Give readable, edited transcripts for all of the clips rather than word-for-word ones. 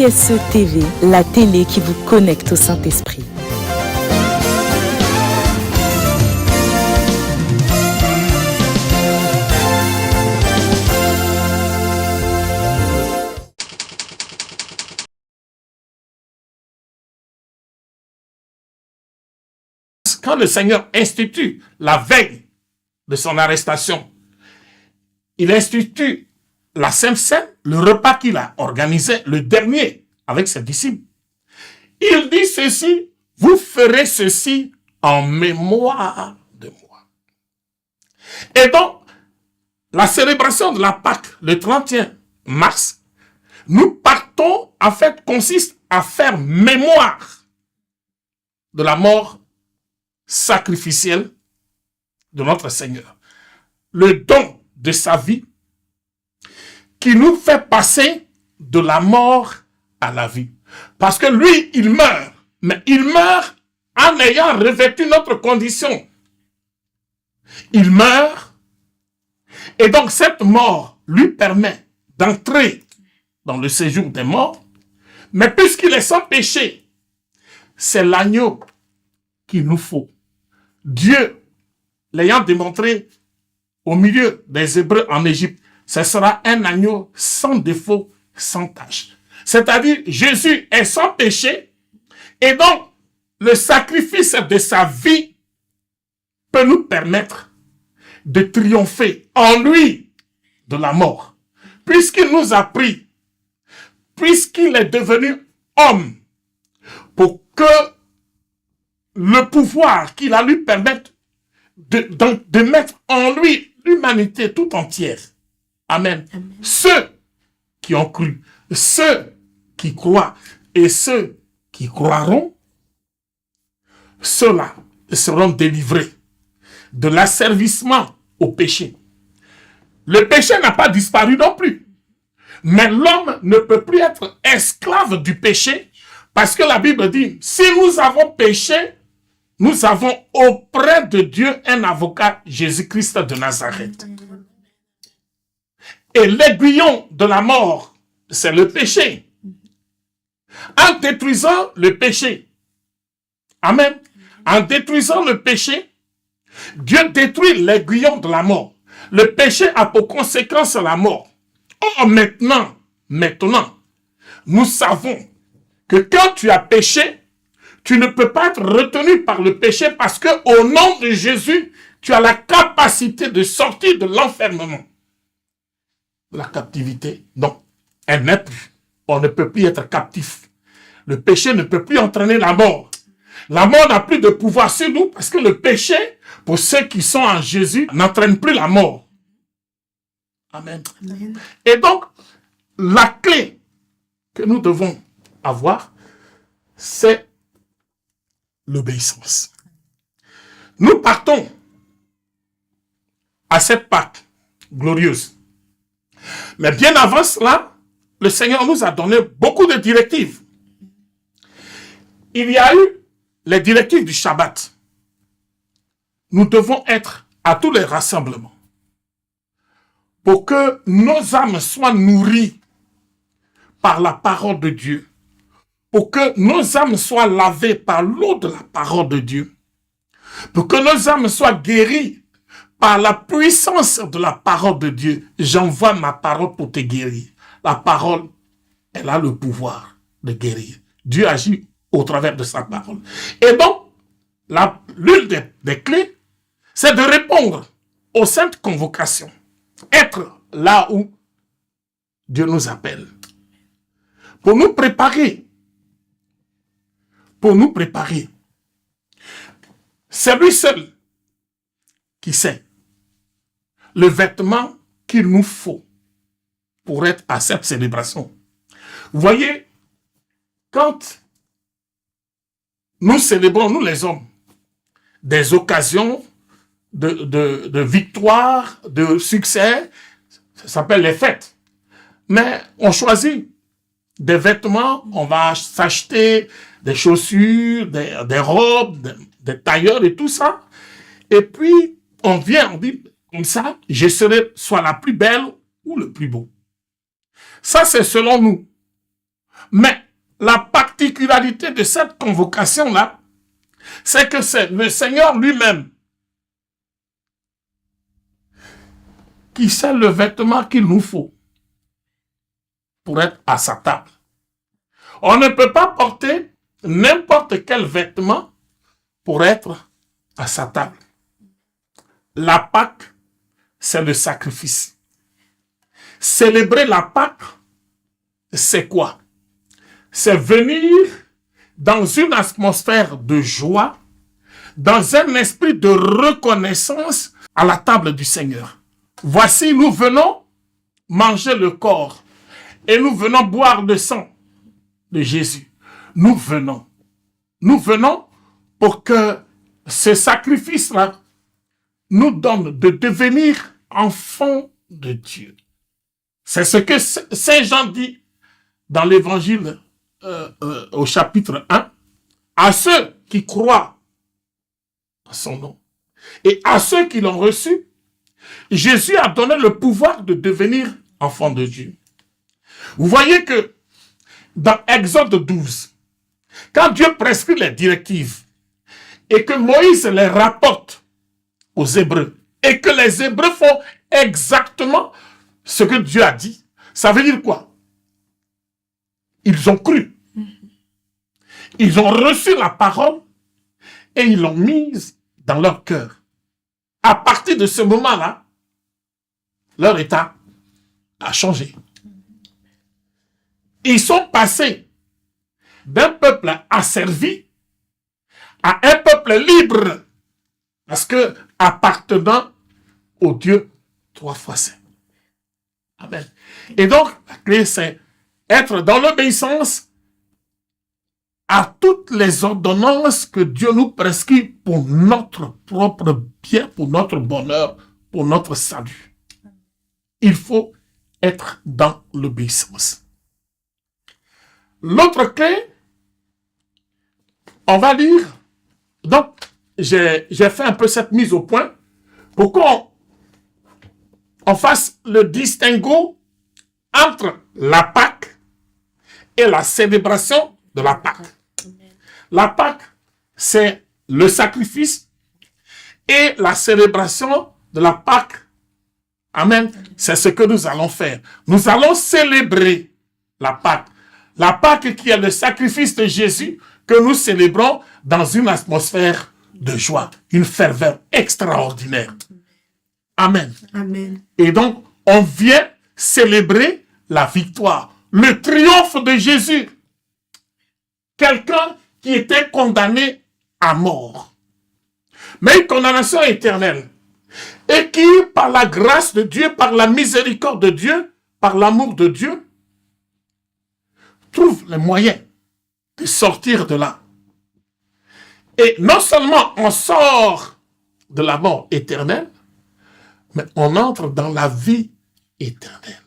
ISE TV, la télé qui vous connecte au Saint-Esprit. Quand le Seigneur institue la veille de son arrestation, il institue la Sainte Seine, le repas qu'il a organisé, le dernier, avec ses disciples. Il dit ceci, vous ferez ceci en mémoire de moi. Et donc, la célébration de la Pâque, le 31 mars, nous partons, en fait, consiste à faire mémoire de la mort sacrificielle de notre Seigneur. Le don de sa vie qui nous fait passer de la mort à la vie. Parce que lui, il meurt, mais il meurt en ayant revêtu notre condition. Il meurt, et donc cette mort lui permet d'entrer dans le séjour des morts, mais puisqu'il est sans péché, c'est l'agneau qu'il nous faut. Dieu, l'ayant démontré au milieu des Hébreux en Égypte, ce sera un agneau sans défaut, sans tache. C'est-à-dire, Jésus est sans péché, et donc, le sacrifice de sa vie peut nous permettre de triompher en lui de la mort. Puisqu'il nous a pris, puisqu'il est devenu homme, pour que le pouvoir qu'il a lui permettre de mettre en lui l'humanité tout entière. Amen. Amen. Ceux qui ont cru, ceux qui croient et ceux qui croiront, ceux-là seront délivrés de l'asservissement au péché. Le péché n'a pas disparu non plus. Mais l'homme ne peut plus être esclave du péché parce que la Bible dit, si nous avons péché, nous avons auprès de Dieu un avocat, Jésus-Christ de Nazareth. Et l'aiguillon de la mort, c'est le péché. En détruisant le péché, amen, en détruisant le péché, Dieu détruit l'aiguillon de la mort. Le péché a pour conséquence la mort. Or, maintenant, nous savons que quand tu as péché, tu ne peux pas être retenu par le péché parce que au nom de Jésus, tu as la capacité de sortir de l'enfermement, de la captivité. Non, elle n'est plus. On ne peut plus être captif. Le péché ne peut plus entraîner la mort. La mort n'a plus de pouvoir sur nous parce que le péché, pour ceux qui sont en Jésus, n'entraîne plus la mort. Amen. Amen. Et donc, la clé que nous devons avoir, c'est l'obéissance. Nous partons à cette Pâque glorieuse. Mais bien avant cela, le Seigneur nous a donné beaucoup de directives. Il y a eu les directives du Shabbat. Nous devons être à tous les rassemblements pour que nos âmes soient nourries par la parole de Dieu, pour que nos âmes soient lavées par l'eau de la parole de Dieu, pour que nos âmes soient guéries par la puissance de la parole de Dieu. J'envoie ma parole pour te guérir. La parole, elle a le pouvoir de guérir. Dieu agit au travers de sa parole. Et donc, l'une des clés, c'est de répondre aux saintes convocations. Être là où Dieu nous appelle. Pour nous préparer. C'est lui seul qui sait le vêtement qu'il nous faut pour être à cette célébration. Vous voyez, quand nous célébrons, nous les hommes, des occasions de victoire, de succès, ça s'appelle les fêtes. Mais on choisit des vêtements, on va s'acheter des chaussures, des robes, des tailleurs et tout ça. Et puis, on dit, comme ça, je serai soit la plus belle ou le plus beau. Ça, c'est selon nous. Mais la particularité de cette convocation-là, c'est que c'est le Seigneur lui-même qui sait le vêtement qu'il nous faut pour être à sa table. On ne peut pas porter n'importe quel vêtement pour être à sa table. La Pâque, c'est le sacrifice. Célébrer la Pâque, c'est quoi? C'est venir dans une atmosphère de joie, dans un esprit de reconnaissance à la table du Seigneur. Voici, nous venons manger le corps et nous venons boire le sang de Jésus. Nous venons pour que ce sacrifice-là nous donne de devenir enfants de Dieu. C'est ce que Saint Jean dit dans l'évangile au chapitre 1, à ceux qui croient en son nom et à ceux qui l'ont reçu, Jésus a donné le pouvoir de devenir enfants de Dieu. Vous voyez que dans Exode 12, quand Dieu prescrit les directives et que Moïse les rapporte aux Hébreux et que les Hébreux font exactement ce que Dieu a dit, ça veut dire quoi? Ils ont cru. Ils ont reçu la parole et ils l'ont mise dans leur cœur. À partir de ce moment-là, leur état a changé. Ils sont passés d'un peuple asservi à un peuple libre, parce que appartenant au Dieu trois fois saint. Amen. Et donc, la clé, c'est être dans l'obéissance à toutes les ordonnances que Dieu nous prescrit pour notre propre bien, pour notre bonheur, pour notre salut. Il faut être dans l'obéissance. L'autre clé, on va lire, donc j'ai fait un peu cette mise au point pour qu'on fasse le distinguo entre la Pâque et la célébration de la Pâque. La Pâque, c'est le sacrifice et la célébration de la Pâque. Amen. C'est ce que nous allons faire. Nous allons célébrer la Pâque. La Pâque qui est le sacrifice de Jésus que nous célébrons dans une atmosphère de joie, une ferveur extraordinaire. Amen. Amen. Et donc, on vient célébrer la victoire, le triomphe de Jésus. Quelqu'un qui était condamné à mort, mais une condamnation éternelle, et qui, par la grâce de Dieu, par la miséricorde de Dieu, par l'amour de Dieu, trouve les moyens de sortir de là. Et non seulement on sort de la mort éternelle, mais on entre dans la vie éternelle,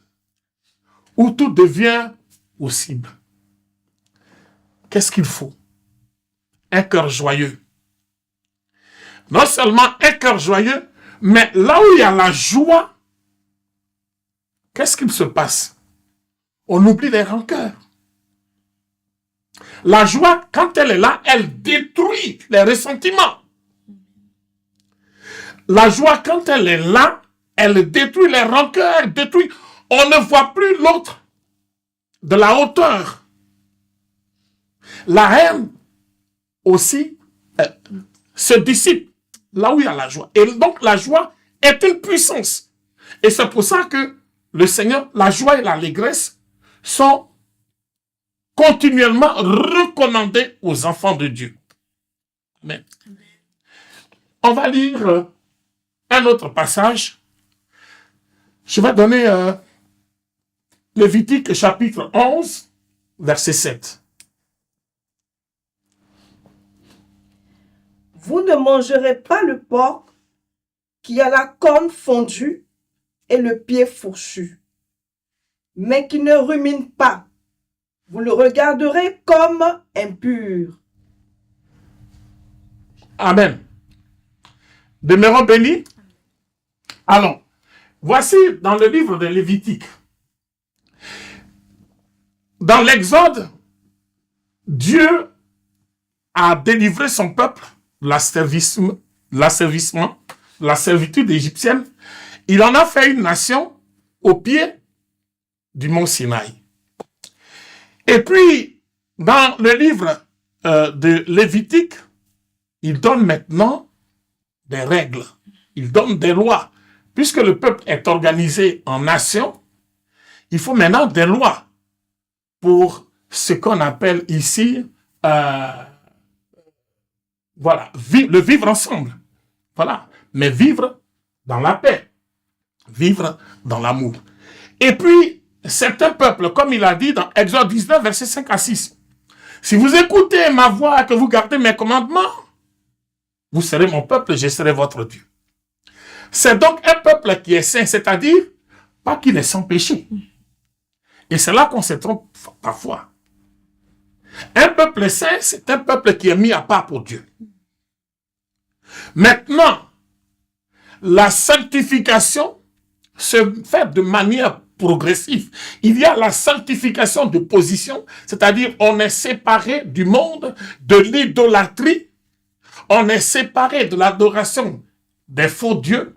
où tout devient possible. Qu'est-ce qu'il faut? Un cœur joyeux. Non seulement un cœur joyeux, mais là où il y a la joie, qu'est-ce qu'il se passe? On oublie les rancœurs. La joie, quand elle est là, elle détruit les ressentiments. La joie, quand elle est là, elle détruit les rancœurs, elle détruit. On ne voit plus l'autre de la hauteur. La haine aussi se dissipe là où il y a la joie. Et donc la joie est une puissance. Et c'est pour ça que le Seigneur, la joie et l'allégresse sont continuellement recommandés aux enfants de Dieu. Amen. On va lire un autre passage. Je vais donner Lévitique chapitre 11, verset 7. Vous ne mangerez pas le porc qui a la corne fondue et le pied fourchu, mais qui ne rumine pas. Vous le regarderez comme impur. Amen. Demeurons bénis. Allons. Voici dans le livre de Lévitique dans l'Exode, Dieu a délivré son peuple de l'asservissement, la servitude égyptienne. Il en a fait une nation au pied du mont Sinaï. Et puis, dans le livre de Lévitique, il donne maintenant des règles, il donne des lois. Puisque le peuple est organisé en nations, il faut maintenant des lois pour ce qu'on appelle ici, voilà, le vivre ensemble. Voilà, mais vivre dans la paix, vivre dans l'amour. Et puis, certains peuples, comme il a dit dans Exode 19, versets 5 à 6, si vous écoutez ma voix et que vous gardez mes commandements, vous serez mon peuple, je serai votre Dieu. C'est donc un peuple qui est saint, c'est-à-dire pas qu'il est sans péché. Et c'est là qu'on se trompe parfois. Un peuple saint, c'est un peuple qui est mis à part pour Dieu. Maintenant, la sanctification se fait de manière progressive. Il y a la sanctification de position, c'est-à-dire on est séparé du monde, de l'idolâtrie, on est séparé de l'adoration des faux dieux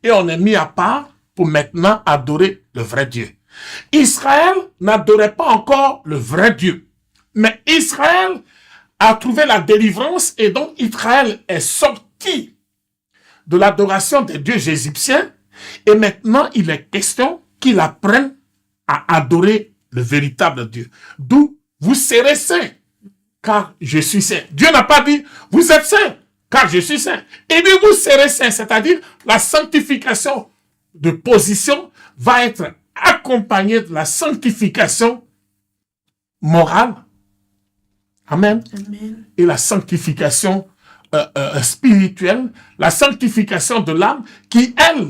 et on est mis à part pour maintenant adorer le vrai Dieu. Israël n'adorait pas encore le vrai Dieu, mais Israël a trouvé la délivrance et donc Israël est sorti de l'adoration des dieux égyptiens et maintenant il est question qu'il apprenne à adorer le véritable Dieu. D'où vous serez saints, car je suis saint. Dieu n'a pas dit vous êtes saints, car je suis saint. Il dit vous serez saints, c'est-à-dire la sanctification de position va être accompagnée de la sanctification morale. Amen. Amen. Et la sanctification spirituelle, la sanctification de l'âme qui, elle,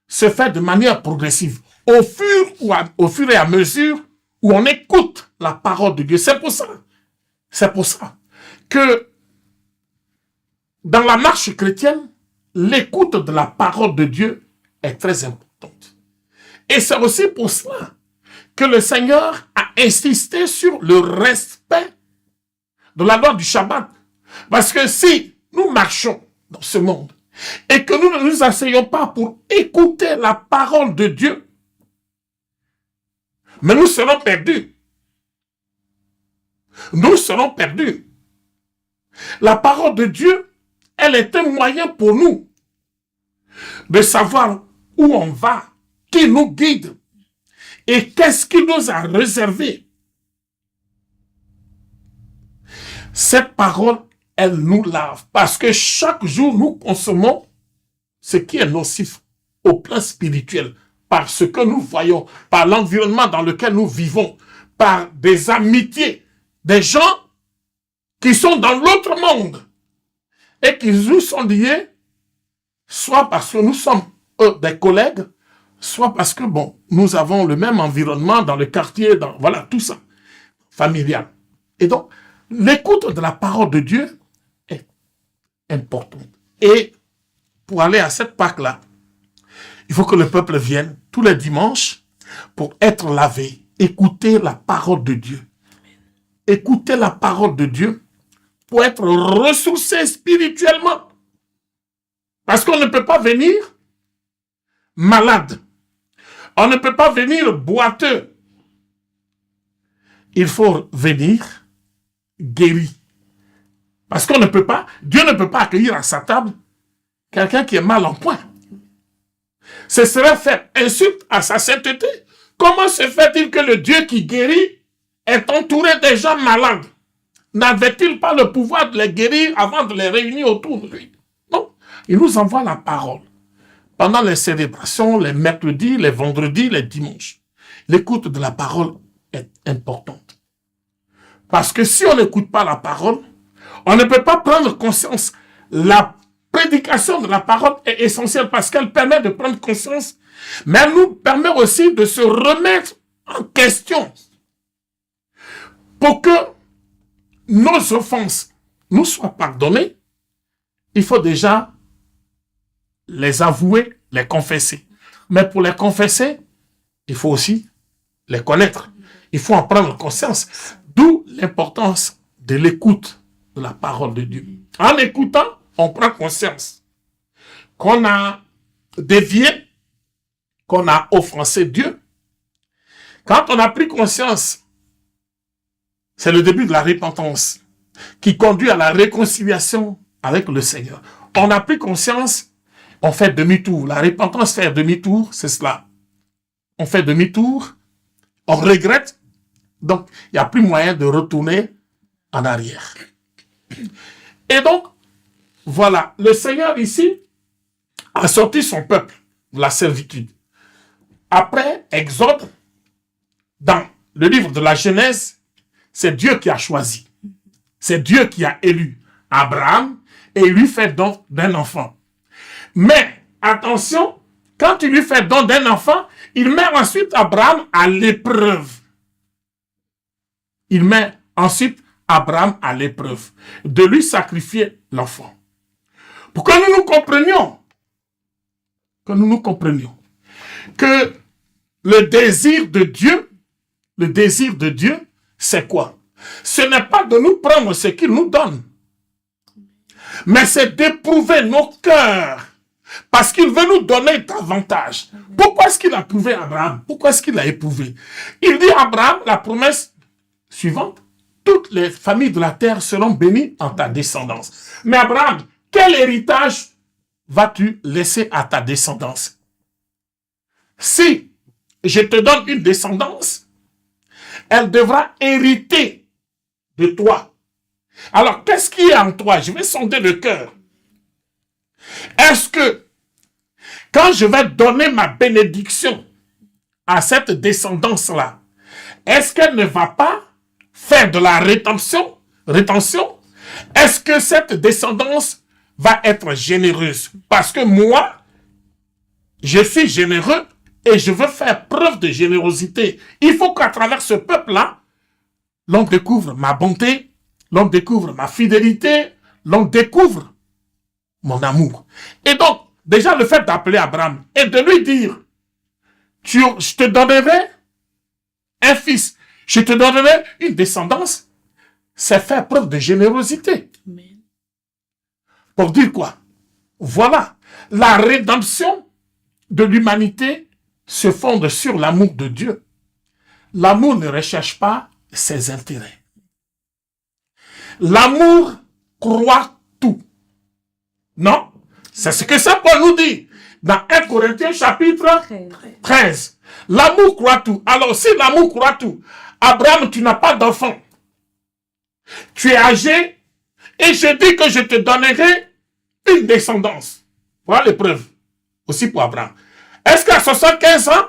se fait de manière progressive au fur et à mesure où on écoute la parole de Dieu. C'est pour ça que dans la marche chrétienne, l'écoute de la parole de Dieu est très importante. Et c'est aussi pour cela que le Seigneur a insisté sur le respect de la loi du Shabbat. Parce que si nous marchons dans ce monde et que nous ne nous asseyons pas pour écouter la parole de Dieu, mais nous serons perdus. Nous serons perdus. La parole de Dieu, elle est un moyen pour nous de savoir où on va, qui nous guide et qu'est-ce qu'il nous a réservé. Cette parole, elle nous lave parce que chaque jour, nous consommons ce qui est nocif au plan spirituel, par ce que nous voyons, par l'environnement dans lequel nous vivons, par des amitiés, des gens qui sont dans l'autre monde et qui nous sont liés, soit parce que nous sommes des collègues, soit parce que, bon, nous avons le même environnement dans le quartier, voilà, tout ça, familial. Et donc, l'écoute de la parole de Dieu est importante. Et pour aller à cette Pâque-là, il faut que le peuple vienne tous les dimanches pour être lavé, écouter la parole de Dieu. Écouter la parole de Dieu pour être ressourcé spirituellement. Parce qu'on ne peut pas venir malade. On ne peut pas venir boiteux. Il faut venir guéri. Parce qu'on ne peut pas, Dieu ne peut pas accueillir à sa table quelqu'un qui est mal en point. Ce serait faire insulte à sa sainteté. Comment se fait-il que le Dieu qui guérit est entouré des gens malades? N'avait-il pas le pouvoir de les guérir avant de les réunir autour de lui? Non, il nous envoie la parole. Pendant les célébrations, les mercredis, les vendredis, les dimanches. L'écoute de la parole est importante. Parce que si on n'écoute pas la parole, on ne peut pas prendre conscience. La prédication de la parole est essentielle parce qu'elle permet de prendre conscience, mais elle nous permet aussi de se remettre en question pour que nos offenses nous soient pardonnées. Il faut déjà les avouer, les confesser. Mais pour les confesser, il faut aussi les connaître. Il faut en prendre conscience. D'où l'importance de l'écoute de la parole de Dieu. En écoutant, on prend conscience qu'on a dévié, qu'on a offensé Dieu. Quand on a pris conscience, c'est le début de la repentance qui conduit à la réconciliation avec le Seigneur. On a pris conscience, on fait demi-tour. La repentance, faire demi-tour, c'est cela. On fait demi-tour, on regrette, donc il n'y a plus moyen de retourner en arrière. Et donc, voilà, le Seigneur ici a sorti son peuple de la servitude. Après Exode, dans le livre de la Genèse, c'est Dieu qui a choisi. C'est Dieu qui a élu Abraham et il lui fait don d'un enfant. Mais, attention, quand il lui fait don d'un enfant, il met ensuite Abraham à l'épreuve. Il met ensuite Abraham à l'épreuve de lui sacrifier l'enfant. Pour que nous comprenions que le désir de Dieu, c'est quoi? Ce n'est pas de nous prendre ce qu'il nous donne, mais c'est d'éprouver nos cœurs, parce qu'il veut nous donner davantage. Pourquoi est-ce qu'il a éprouvé Abraham? Pourquoi est-ce qu'il a éprouvé? Il dit à Abraham la promesse suivante: toutes les familles de la terre seront bénies en ta descendance. Mais Abraham, quel héritage vas-tu laisser à ta descendance? Si je te donne une descendance, elle devra hériter de toi. Alors, qu'est-ce qui est en toi? Je vais sonder le cœur. Est-ce que, quand je vais donner ma bénédiction à cette descendance-là, est-ce qu'elle ne va pas faire de la rétention? Est-ce que cette descendance va être généreuse? Parce que moi, je suis généreux et je veux faire preuve de générosité. Il faut qu'à travers ce peuple-là, l'on découvre ma bonté, l'on découvre ma fidélité, l'on découvre mon amour. Et donc, déjà le fait d'appeler Abraham et de lui dire, je te donnerai un fils, je te donnerai une descendance, c'est faire preuve de générosité. Amen. Pour dire quoi? Voilà, la rédemption de l'humanité se fonde sur l'amour de Dieu. L'amour ne recherche pas ses intérêts. L'amour croit tout. Non? C'est ce que Saint Paul nous dit dans 1 Corinthiens chapitre 13. L'amour croit tout. Alors, si l'amour croit tout, Abraham, tu n'as pas d'enfant. Tu es âgé et je dis que je te donnerai une descendance. Voilà l'épreuve. Aussi pour Abraham. Est-ce qu'à 75 ans,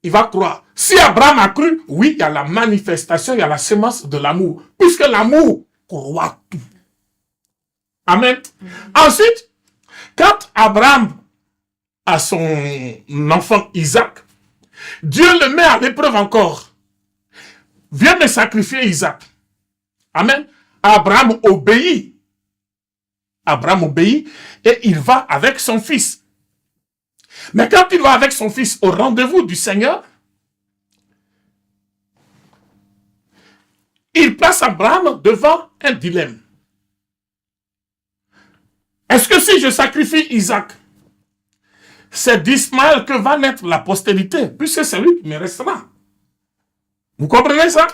il va croire? Si Abraham a cru, oui, il y a la manifestation, il y a la semence de l'amour. Puisque l'amour croit tout. Amen. Ensuite, quand Abraham a son enfant Isaac, Dieu le met à l'épreuve encore. Viens de sacrifier Isaac. Amen. Abraham obéit. Abraham obéit et il va avec son fils. Mais quand il va avec son fils au rendez-vous du Seigneur, il place Abraham devant un dilemme. Est-ce que si je sacrifie Isaac, c'est d'Ismaël que va naître la postérité, puisque c'est lui qui me restera? Vous comprenez ça?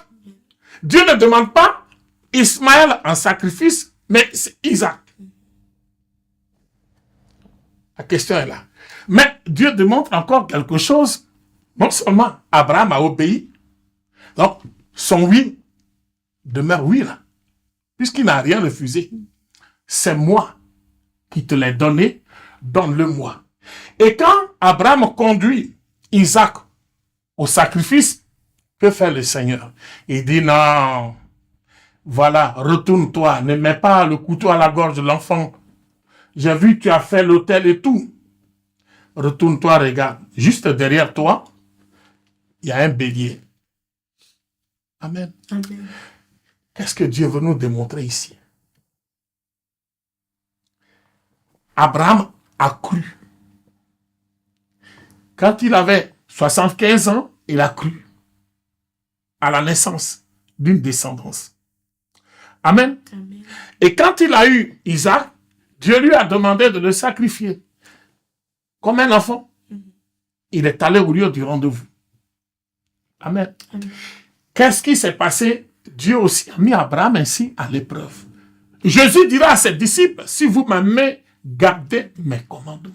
Dieu ne demande pas Ismaël en sacrifice, mais c'est Isaac. La question est là. Mais Dieu démontre encore quelque chose. Non seulement Abraham a obéi, donc son oui demeure oui là, puisqu'il n'a rien refusé. C'est moi qui te l'ai donné, donne-le-moi. Et quand Abraham conduit Isaac au sacrifice, que fait le Seigneur? Il dit non, voilà, retourne-toi, ne mets pas le couteau à la gorge de l'enfant. J'ai vu que tu as fait l'autel et tout. Retourne-toi, regarde. Juste derrière toi, il y a un bélier. Amen. Amen. Qu'est-ce que Dieu veut nous démontrer ici? Abraham a cru. Quand il avait 75 ans, il a cru. à la naissance d'une descendance. Amen. Amen. Et quand il a eu Isaac, Dieu lui a demandé de le sacrifier comme un enfant. Il est allé au lieu du rendez-vous. Amen. Amen. Qu'est-ce qui s'est passé? Dieu aussi a mis Abraham ainsi à l'épreuve. Jésus dira à ses disciples, si vous m'aimez, gardez mes commandements.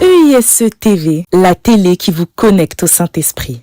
EISE TV, la télé qui vous connecte au Saint-Esprit.